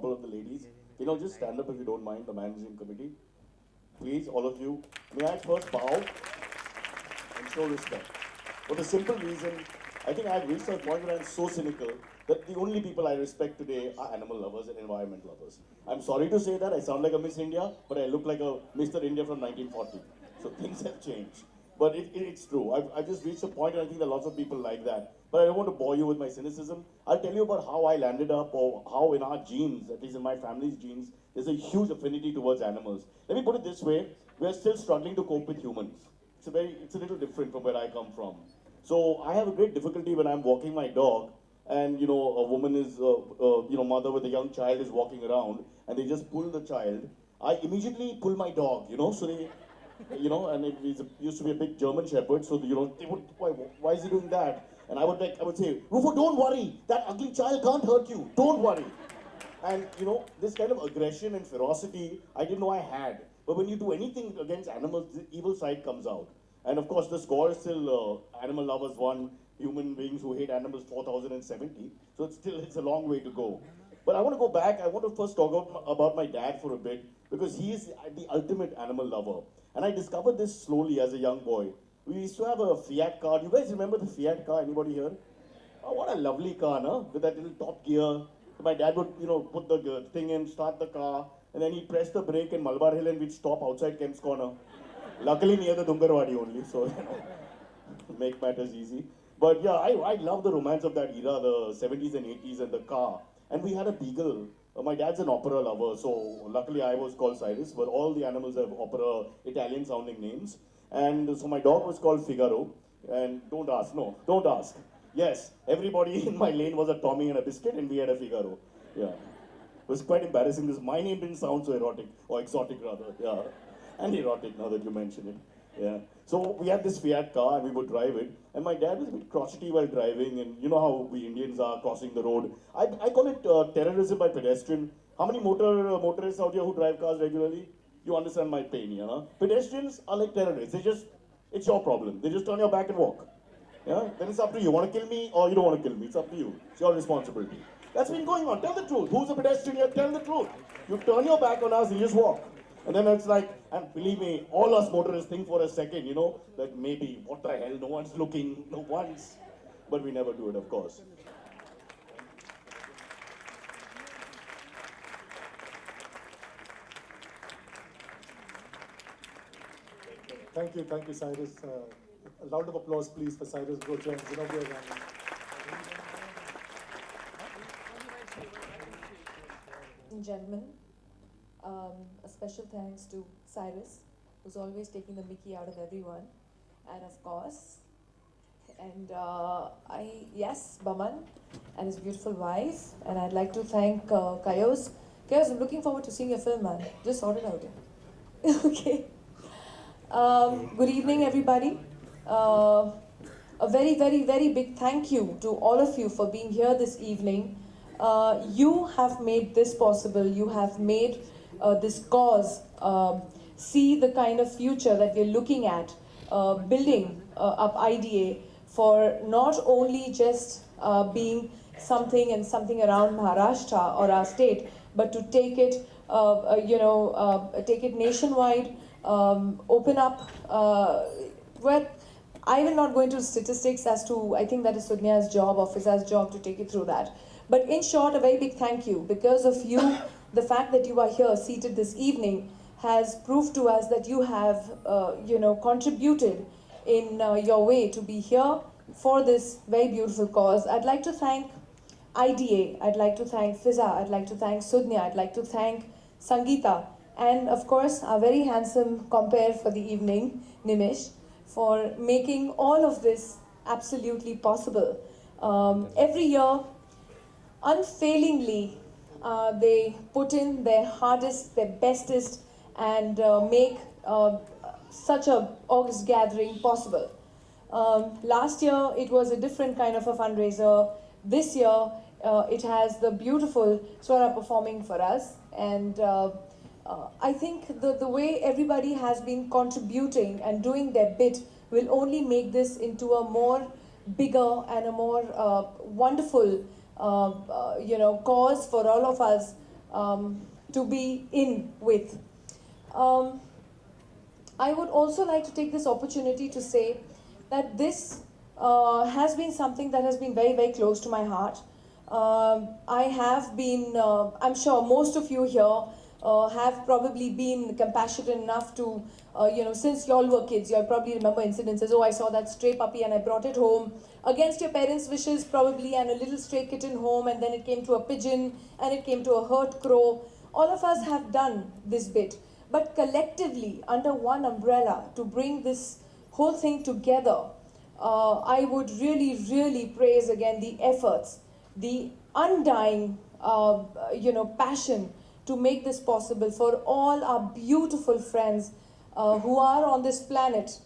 couple of the ladies. Just stand up if you don't mind, the managing committee. Please, all of you. May I first bow and show respect? For the simple reason, I think I've reached a point where I'm so cynical that the only people I respect today are animal lovers and environment lovers. I'm sorry to say that, I sound like a Miss India, but I look like a Mr. India from 1940. So things have changed. But it's true. I've just reached a point, and I think there are lots of people like that. But I don't want to bore you with my cynicism. I'll tell you about how I landed up, or how in our genes, at least in my family's genes, there's a huge affinity towards animals. Let me put it this way, we're still struggling to cope with humans. It's a little different from where I come from. So I have a great difficulty when I'm walking my dog, and a woman is, mother with a young child is walking around, and they just pull the child. I immediately pull my dog, so they, and it used to be a big German Shepherd, so they would, why is he doing that? And I would say, Rufo, don't worry, that ugly child can't hurt you, don't worry. And this kind of aggression and ferocity, I didn't know I had. But when you do anything against animals, the evil side comes out. And of course, the score is still animal lovers 1, human beings who hate animals 4,070. So it's a long way to go. But I want to go back. I want to first talk about my dad for a bit, because he is the ultimate animal lover. And I discovered this slowly as a young boy. We used to have a Fiat car. You guys remember the Fiat car? Anybody here? Oh, what a lovely car, no? With that little top gear. My dad would, put the thing in, start the car, and then he'd press the brake in Malabar Hill and we'd stop outside Kemp's Corner. Luckily near the Dungarwadi only, so, make matters easy. But yeah, I love the romance of that era, the 70s and 80s and the car. And we had a beagle. My dad's an opera lover, so luckily I was called Cyrus, but all the animals have opera, Italian sounding names. And so my dog was called Figaro. And don't ask. Yes, everybody in my lane was a Tommy and a biscuit, and we had a Figaro. Yeah. It was quite embarrassing because my name didn't sound so erotic, or exotic rather. Yeah. And erotic now that you mention it. Yeah. So we had this Fiat car and we would drive it. And my dad was a bit crotchety while driving, and you know how we Indians are crossing the road. I call it terrorism by pedestrian. How many motorists out here who drive cars regularly? You understand my pain, Pedestrians are like terrorists. It's your problem. They just turn your back and walk. Yeah? Then it's up to you. You want to kill me or you don't want to kill me? It's up to you. It's your responsibility. That's been going on. Tell the truth. Who's a pedestrian here? Tell the truth. You turn your back on us and you just walk. And then it's like, and believe me, all us motorists think for a second, that maybe, what the hell, no one's looking, no one's. But we never do it, of course. Thank you, Cyrus. A round of applause, please, for Cyrus Rocha and Zenobia Gandhi. Gentlemen, a special thanks to Cyrus, who's always taking the mickey out of everyone, and of course, Baman and his beautiful wife, and I'd like to thank Kayos. Kayos, I'm looking forward to seeing your film, man. Just sort it out. Okay. Good evening, everybody. A very, very, very big thank you to all of you for being here this evening. You have made this possible. You have made this cause see the kind of future that we're looking at, building up IDA for not only just being something around Maharashtra or our state, but to take it, take it nationwide, open up, where I will not go into statistics as to, I think that is Sudhya's job, or Fiza's job to take it through that. But in short, a very big thank you. Because of you, the fact that you are here seated this evening has proved to us that you have, contributed in your way to be here for this very beautiful cause. I'd like to thank IDA, I'd like to thank Fiza, I'd like to thank Sudhya, I'd like to thank Sangeeta, and of course, our very handsome compere for the evening, Nimish, for making all of this absolutely possible. Every year, unfailingly, they put in their hardest, their bestest, and make such a August gathering possible. Last year, it was a different kind of a fundraiser. This year, it has the beautiful Swara performing for us. And I think the way everybody has been contributing and doing their bit will only make this into a more bigger and a more wonderful cause for all of us to be in with. Um, I would also like to take this opportunity to say that this has been something that has been very, very close to my heart. I have been, I'm sure most of you here have probably been compassionate enough to, since y'all were kids, y'all probably remember incidences. Oh, I saw that stray puppy and I brought it home against your parents' wishes, probably, and a little stray kitten home, and then it came to a pigeon and it came to a hurt crow. All of us have done this bit. But collectively, under one umbrella, to bring this whole thing together, I would really, really praise again the efforts, the undying, passion to make this possible for all our beautiful friends who are on this planet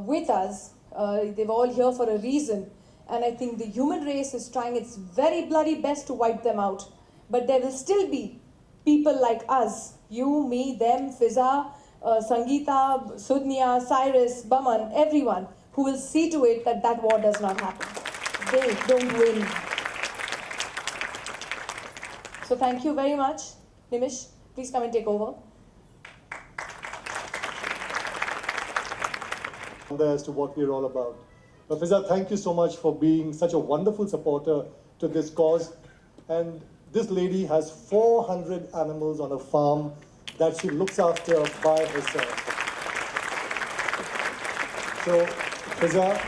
with us. They're all here for a reason. And I think the human race is trying its very bloody best to wipe them out. But there will still be people like us, you, me, them, Fiza, Sangeeta, Sudhnya, Cyrus, Baman, everyone, who will see to it that that war does not happen. They don't win. So thank you very much. Nimish, please come and take over. As to what we're all about. But Fiza, thank you so much for being such a wonderful supporter to this cause. And this lady has 400 animals on a farm that she looks after by herself. So, Fiza,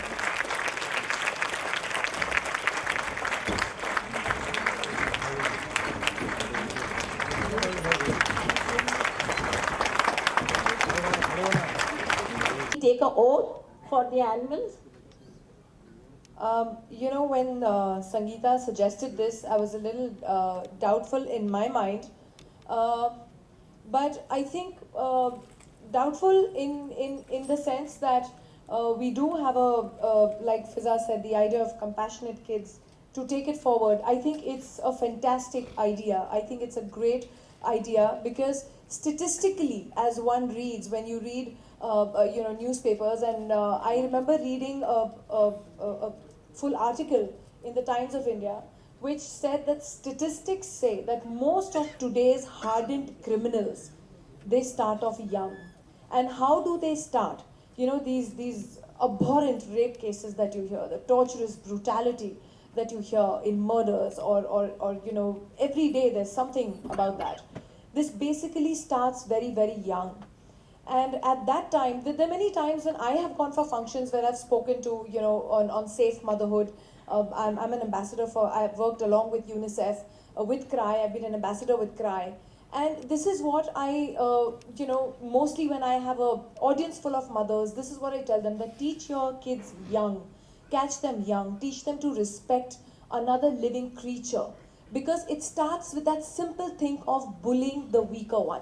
take an oath for the animals? When Sangeeta suggested this, I was a little doubtful in my mind. But I think doubtful in the sense that we do have like Fiza said, the idea of compassionate kids to take it forward. I think it's a fantastic idea. I think it's a great idea because statistically, as one reads, when you read newspapers, and I remember reading a full article in the Times of India which said that statistics say that most of today's hardened criminals, they start off young. And how do they start? These abhorrent rape cases that you hear, the torturous brutality that you hear in murders, or every day there's something about that. This basically starts very, very young. And at that time, there are many times when I have gone for functions where I've spoken to, on safe motherhood. I'm an ambassador I've worked along with UNICEF, with CRY, I've been an ambassador with CRY. And this is what I, mostly when I have an audience full of mothers, this is what I tell them, that teach your kids young, catch them young, teach them to respect another living creature. Because it starts with that simple thing of bullying the weaker one.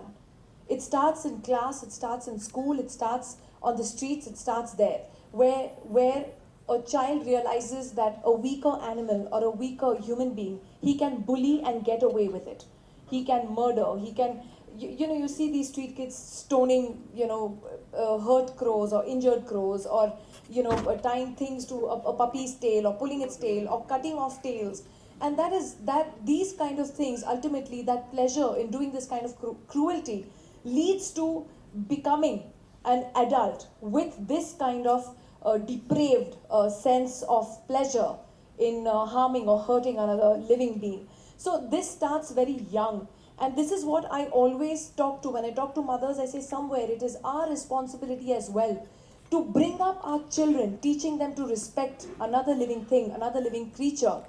It starts in class, it starts in school, it starts on the streets, it starts there, where a child realizes that a weaker animal or a weaker human being, he can bully and get away with it. He can murder, he can, you see these street kids stoning, hurt crows or injured crows, or, tying things to a puppy's tail, or pulling its tail, or cutting off tails. And these kind of things, ultimately, that pleasure in doing this kind of cruelty leads to becoming an adult with this kind of depraved sense of pleasure in harming or hurting another living being. So this starts very young. And this is what I always talk to. When I talk to mothers, I say somewhere it is our responsibility as well to bring up our children, teaching them to respect another living thing, another living creature,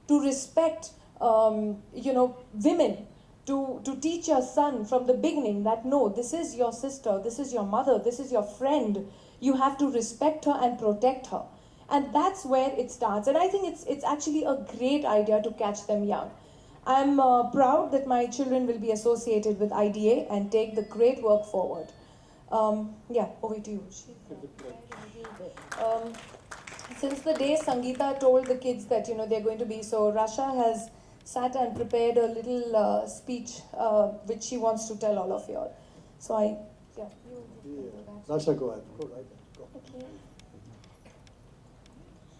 to respect, women, to teach your son from the beginning that no, this is your sister, this is your mother, this is your friend. You have to respect her and protect her. And that's where it starts. And I think it's actually a great idea to catch them young. I'm proud that my children will be associated with IDA and take the great work forward. Over to you. Since the day Sangeeta told the kids that, they're going to be, so Rasha has sat and prepared a little speech which she wants to tell all of you all. So Rasha, go ahead. Go right ahead. Go. Okay.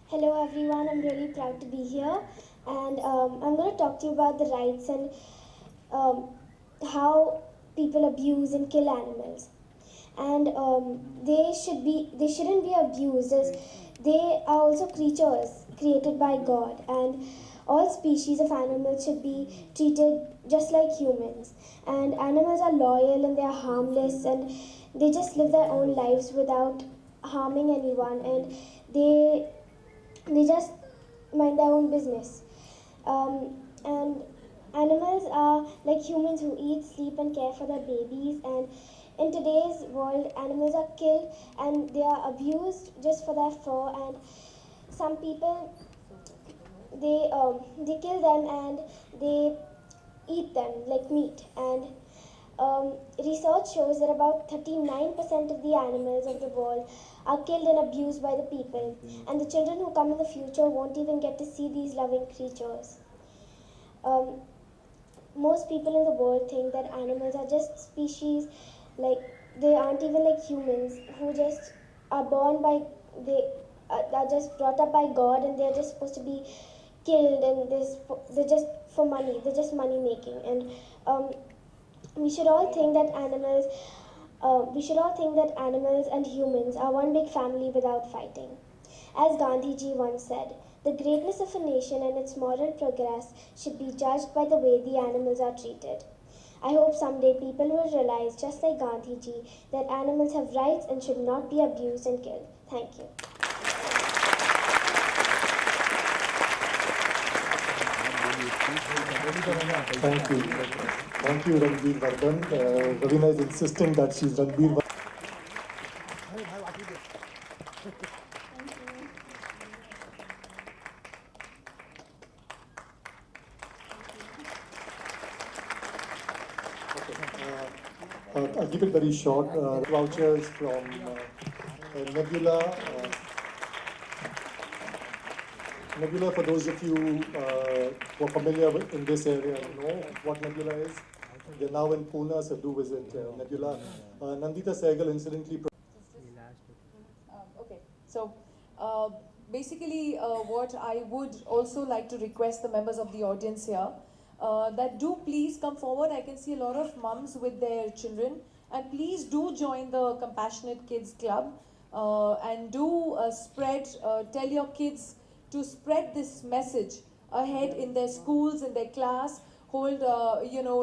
Hello everyone, I'm really proud to be here, and I'm going to talk to you about the rights and how people abuse and kill animals, and they shouldn't be abused, as they are also creatures created by God, and all species of animals should be treated just like humans. And animals are loyal and they are harmless, and they just live their own lives without harming anyone, and they just mind their own business. And animals are like humans who eat, sleep, and care for their babies. And in today's world, animals are killed and they are abused just for their fur. And some people, they kill them and they eat them like meat. And research shows that about 39% of the animals of the world are killed and abused by the people, and the children who come in the future won't even get to see these loving creatures. Most people in the world think that animals are just species, like they aren't even like humans, who just are born by, they are just brought up by God, and they're just supposed to be killed, and they're just for money, they're just money making. And we should all think that animals and humans are one big family without fighting. As Gandhiji once said, the greatness of a nation and its moral progress should be judged by the way the animals are treated. I hope someday people will realize, just like Gandhiji, that animals have rights and should not be abused and killed. Thank you. Thank you. Thank you, Ranbirvardhan. Raveena is insisting that she's Ranbirvardhan. I'll keep it very short. Vouchers from Nebula. Nebula, for those of you who are familiar in this area, know what Nebula is. They're now in Pune, so do visit Nebula. Nandita Sehgal incidentally. Okay, so basically what I would also like to request the members of the audience here, that do please come forward. I can see a lot of mums with their children, and please do join the Compassionate Kids Club, and do tell your kids to spread this message ahead in their schools, in their class, hold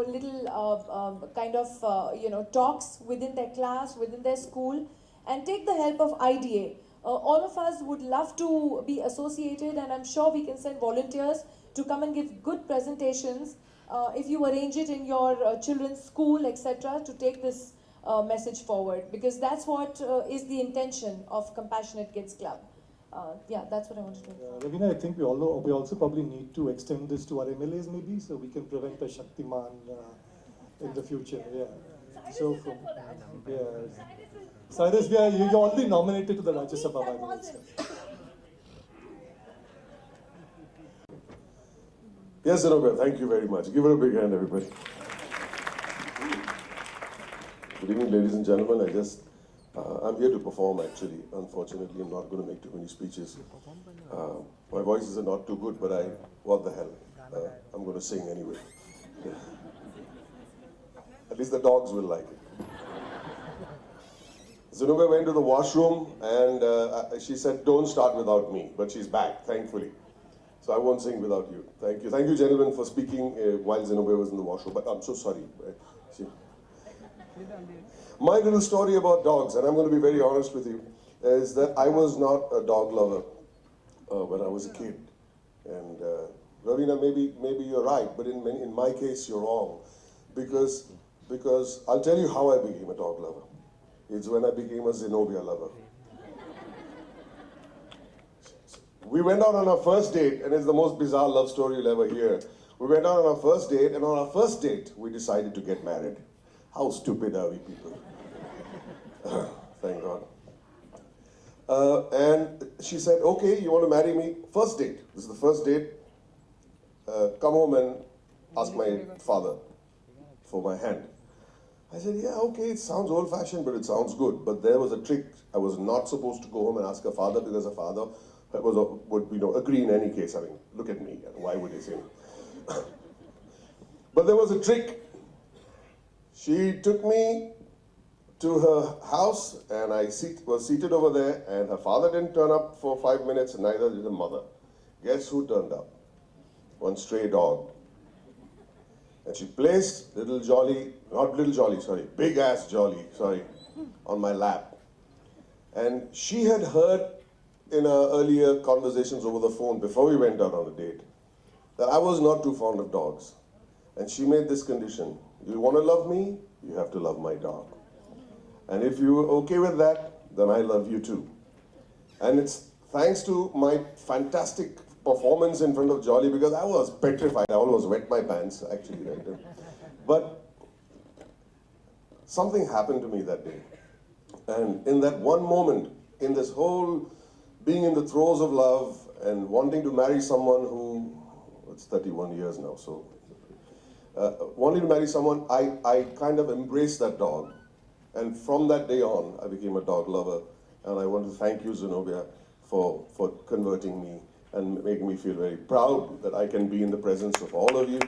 little kind of talks within their class, within their school, and take the help of IDA. All of us would love to be associated, and I'm sure we can send volunteers to come and give good presentations if you arrange it in your children's school, etc., to take this message forward, because that's what is the intention of Compassionate Kids Club. Yeah, that's what I wanted to do. Raveena, I think we also probably need to extend this to our MLAs maybe, so we can prevent a Shaktiman in the future. Yeah. So from Cyrus, you're already nominated to the Rajya Sabha by the way. Yes, Zenobia, thank you very much. Give her a big hand, everybody. Good evening, ladies and gentlemen. I'm here to perform, actually. Unfortunately, I'm not going to make too many speeches. My voices are not too good, but what the hell? I'm going to sing anyway. At least the dogs will like it. Zenobia went to the washroom, and she said, don't start without me. But she's back, thankfully. So I won't sing without you. Thank you. Thank you, gentlemen, for speaking while Zenobia was in the washroom. But I'm so sorry. My little story about dogs, and I'm going to be very honest with you, is that I was not a dog lover when I was a kid. And Raveena, maybe you're right, but in my case, you're wrong. Because I'll tell you how I became a dog lover. It's when I became a Zenobia lover. We went out on our first date, and it's the most bizarre love story you'll ever hear. We went out on our first date, and on our first date, we decided to get married. How stupid are we people? Thank God. And she said, okay, you want to marry me? First date. This is the first date. Come home and ask my father for my hand. I said, yeah, okay, it sounds old-fashioned, but it sounds good. But there was a trick. I was not supposed to go home and ask her father, because her father would agree in any case. I mean, look at me. Why would he say? But there was a trick. She took me to her house, and I was seated over there, and her father didn't turn up for 5 minutes, and neither did her mother. Guess who turned up? One stray dog. And she placed big ass Jolly, on my lap. And she had heard in our earlier conversations over the phone before we went out on a date that I was not too fond of dogs. And she made this condition: you want to love me, you have to love my dog. And if you're okay with that, then I love you too. And it's thanks to my fantastic performance in front of Jolly, because I was petrified. I almost wet my pants, actually. Right? But something happened to me that day. And in that one moment, in this whole being in the throes of love and wanting to marry someone who, it's 31 years now, so wanting to marry someone, I kind of embraced that dog. And from that day on, I became a dog lover. And I want to thank you, Zenobia, for converting me and making me feel very proud that I can be in the presence of all of you,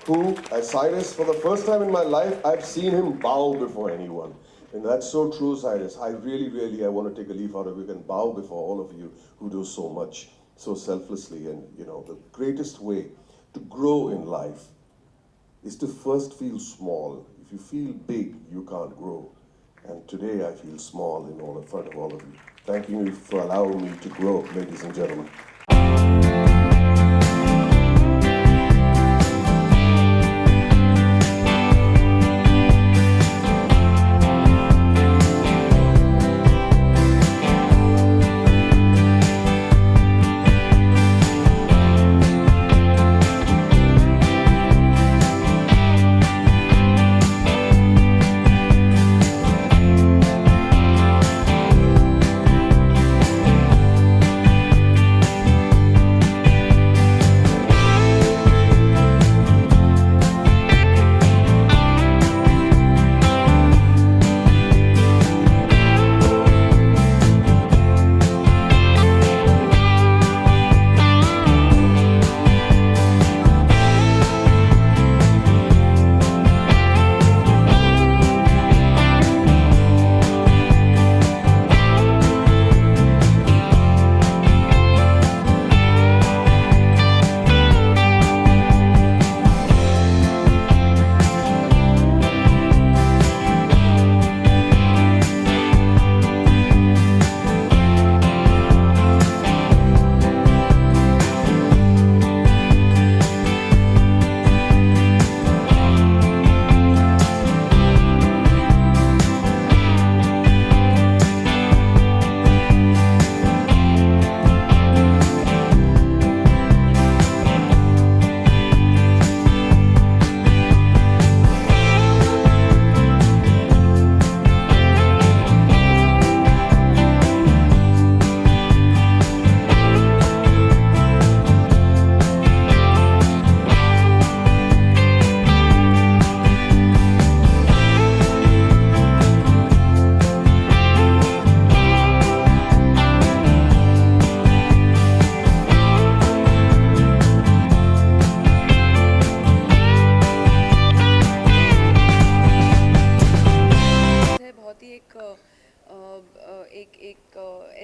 who, as Cyrus, for the first time in my life, I've seen him bow before anyone. And that's so true, Cyrus. I really, I want to take a leaf out of you and bow before all of you who do so much, so selflessly. And, the greatest way to grow in life is to first feel small. If you feel big, you can't grow. And today I feel small in front of all of you. Thank you for allowing me to grow, ladies and gentlemen.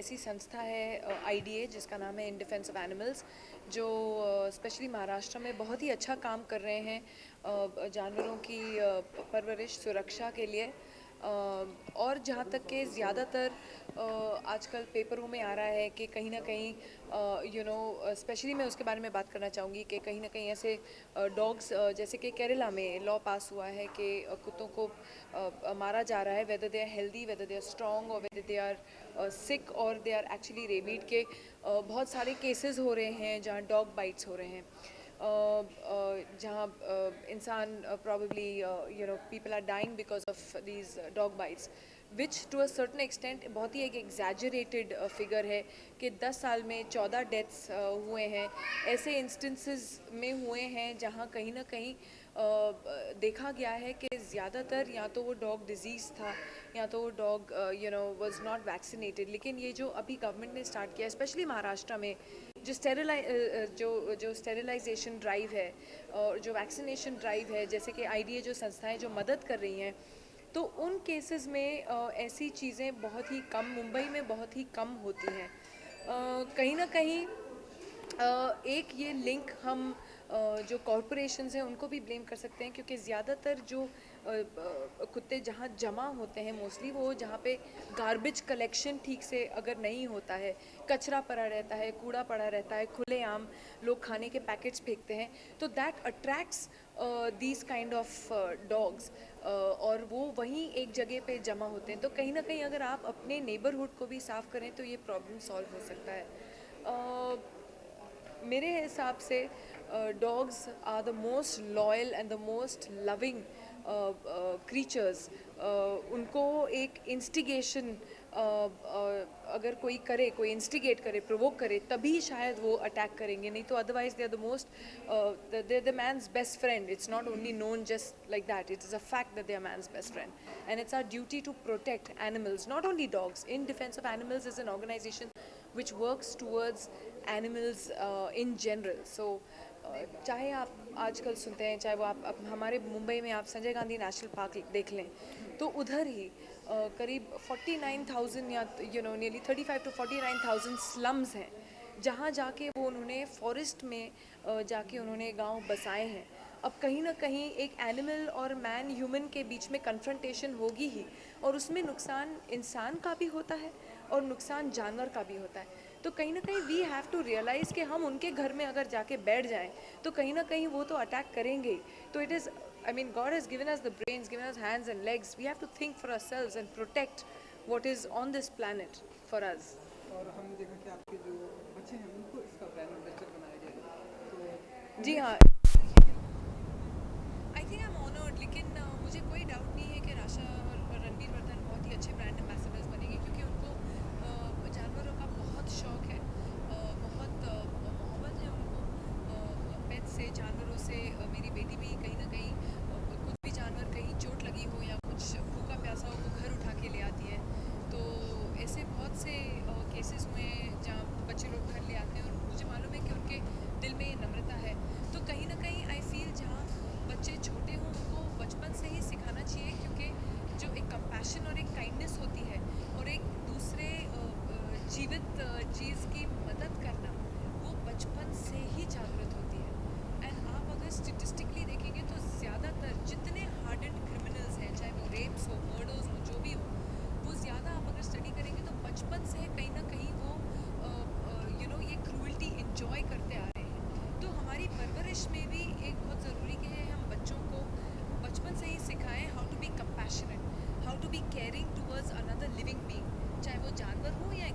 ऐसी संस्था है IDA जिसका नाम है in defence of animals, जो specially Maharashtra में बहुत ही अच्छा काम कर रहे हैं जानवरों की परवरिश सुरक्षा के लिए। और जहाँ तक के ज़्यादातर आजकल पेपरों में आ रहा है कि कहीं ना कहीं स्पेशली मैं उसके बारे में बात करना चाहूँगी कि कहीं ना कहीं ऐसे डॉग्स जैसे कि केरला में लॉ पास हुआ है कि कुत्तों को मारा जा रहा है, whether they are healthy, whether they are strong, और वेदर दे आर सिक और दे आर एक्चुअली रेबीड के बहुत सारे केसेस हो रहे हैं जहाँ डॉग बाइट्स हो रहे हैं, जहाँ इंसान probably people are dying because of these dog bites, which to a certain extent बहुत ही एक exaggerated figure है कि 10 साल में 14 deaths हुए हैं। ऐसे instances में हुए हैं जहाँ कहीं ना कहीं देखा गया है कि ज़्यादातर या तो वो डॉग डिजीज़ था या तो डॉग वाज नॉट वैक्सीनेटेड। लेकिन ये जो अभी गवर्नमेंट ने स्टार्ट किया, स्पेशली महाराष्ट्र में, जो स्टेरिलाइजेशन ड्राइव है और जो वैक्सीनेशन ड्राइव है, जैसे कि IDA जो संस्थाएं जो मदद कर रही हैं, तो उन केसेस में ऐसी चीज़ें बहुत ही कम, मुंबई में बहुत ही कम होती हैं। कहीं ना कहीं एक ये लिंक हम जो कॉरपोरेशंस हैं उनको भी ब्लेम कर सकते हैं, क्योंकि ज़्यादातर जो कुत्ते जहाँ जमा होते हैं मोस्टली वो जहाँ पे गार्बेज कलेक्शन ठीक से अगर नहीं होता है, कचरा पड़ा रहता है, कूड़ा पड़ा रहता है, खुलेआम लोग खाने के पैकेट्स फेंकते हैं, तो that attracts these kind of dogs, और वो वहीं एक जगह पे जमा होते हैं। तो कहीं ना कहीं अगर आप अपने नेबरहुड को भी साफ़ करें तो ये प्रॉब्लम सॉल्व हो सकता है। मेरे हिसाब से dogs are the most loyal and the most loving creatures. उनको एक इंस्टिगेशन अगर कोई करे, कोई इंस्टिगेट करे, प्रोवोक करे, तभी शायद वो अटैक करेंगे, नहीं तो otherwise they are the most, they are the man's best friend. It's not only known just like that, it is a fact that they are man's best friend, and it's our duty to protect animals, not only dogs. In Defense of Animals is an organization which works towards animals in general. So चाहे आप आजकल सुनते हैं, चाहे वो आप हमारे मुंबई में आप संजय गांधी नेशनल पार्क देख लें, तो उधर ही करीब 49,000 या नियरली 35 to 49,000 स्लम्स हैं, जहाँ जाके वो उन्होंने फॉरेस्ट में जाके उन्होंने गांव बसाए हैं। अब कहीं ना कहीं एक एनिमल और मैन ह्यूमन के बीच में कन्फ्रंटेशन होगी ही, और उसमें नुकसान इंसान का भी होता है और नुकसान जानवर का भी होता है। तो कहीं ना कहीं वी हैव टू रियलाइज़ कि हम उनके घर में अगर जाके बैठ जाएं तो कहीं ना कहीं वो तो अटैक करेंगे। तो it is, I mean, God has given us the brains, given us hands and legs. We have to think for ourselves and protect what is on this planet for us. और हमने देखा कि आपके जो बच्चे हैं उनको इसका ब्रांड एम्बेसडर बनाया गया है। जी हाँ, I think I am honoured, लेकिन मुझे कोई डाउट नहीं है कि राशा और रणबीरवर्धन बहुत ही अच्छे ब्रांड एम्बेसडर्स बनेंगे, क्योंकि उनको जानवरों का बहुत शौक है, बहुत मोहब्बत है उनको पेट से, जानवरों से। मेरी बेटी भी कहीं ना कहीं कुछ भी जानवर, कहीं चोट लगी हो या कुछ भूखा प्यासा हो, वो घर उठा के ले आती है। तो ऐसे बहुत से केसेस हुए हैं जहाँ बच्चे लोग घर ले आते हैं, और मुझे मालूम है कि उनके दिल में ये नम्रता है। तो कहीं ना कहीं आई फील जहाँ बच्चे छोटे हों उनको बचपन से ही सिखाना चाहिए, क्योंकि जो एक कंपैशन और एक काइंडनेस होती है और एक दूसरे जीवित चीज़ की मदद करना, वो बचपन से ही जागृत होती है। एंड आप अगर स्टेटिस्टिकली देखेंगे तो ज़्यादातर जितने हार्डेंड क्रिमिनल्स हैं, चाहे वो रेप्स हो, मर्डर्स हो, जो भी हो, वो ज़्यादा आप अगर स्टडी करेंगे तो बचपन से कहीं ना कहीं वो ये क्रूअल्टी इंजॉय करते आ रहे हैं। तो हमारी परवरिश में भी एक बहुत ज़रूरी कि है हम बच्चों को बचपन से ही सिखाएं how to be compassionate, how to be caring towards another living being, चाहे वो जानवर हो या